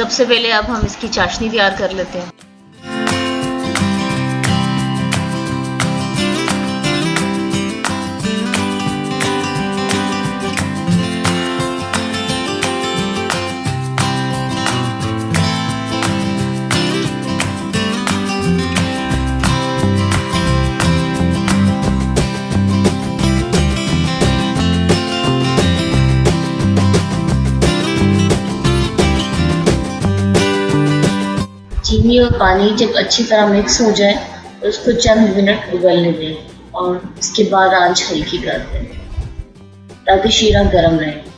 सबसे पहले अब हम इसकी चाशनी तैयार कर लेते हैं। चीनी और पानी जब अच्छी तरह मिक्स हो जाए तो उसको चंद मिनट उबलने दें और इसके बाद आंच हल्की कर दें ताकि शीरा गर्म रहे।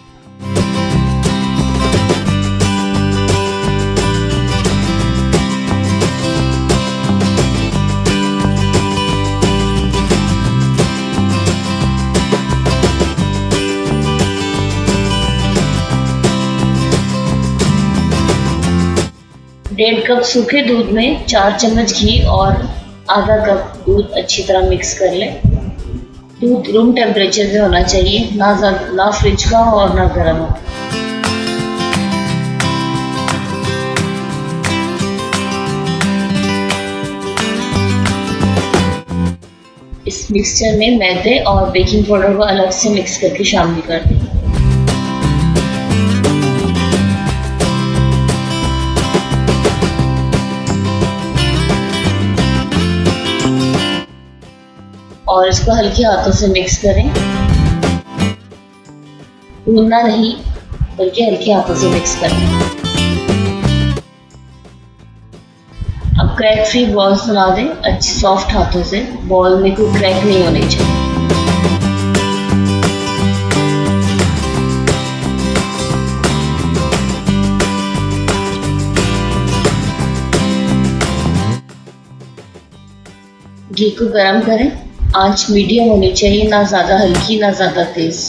डेढ़ कप सूखे दूध में 4 चम्मच घी और आधा कप दूध अच्छी तरह मिक्स कर लें। दूध रूम टेम्परेचर पे होना चाहिए, ना फ्रिज का हो और ना गर्म हो। इस मिक्सचर में मैदे और बेकिंग पाउडर को अलग से मिक्स करके शामिल कर दें। और इसको हल्के हाथों से मिक्स करें, गूंदना नहीं बल्कि हल्के हाथों से मिक्स करें। अब क्रैक फ्री बॉल्स बना दें अच्छे सॉफ्ट हाथों से। बॉल में कोई क्रैक नहीं होने चाहिए। घी को गरम करें, आंच मीडियम होनी चाहिए, ना ज़्यादा हल्की ना ज़्यादा तेज़।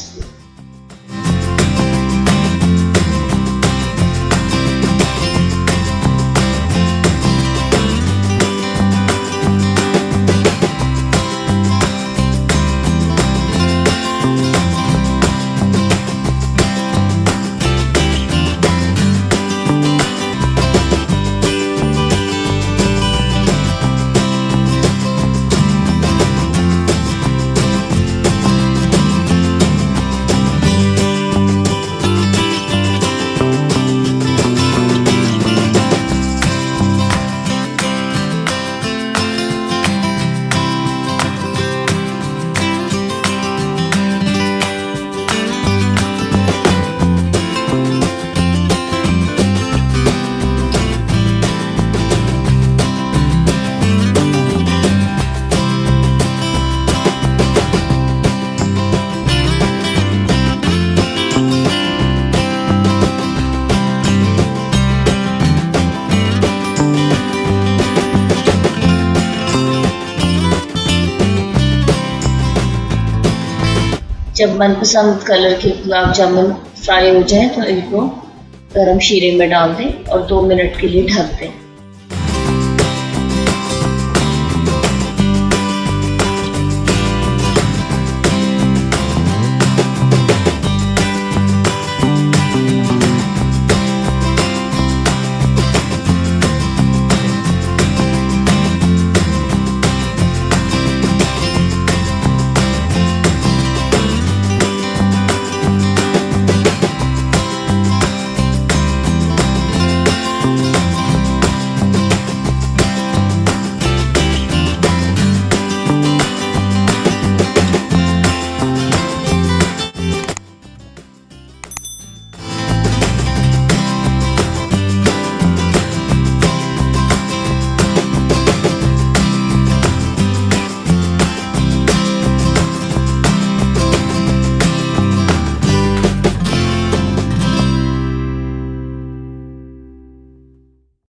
जब मनपसंद कलर के गुलाब जामुन फ्राई हो जाए तो इनको गरम शीरे में डाल दें और 2 मिनट के लिए ढक दें।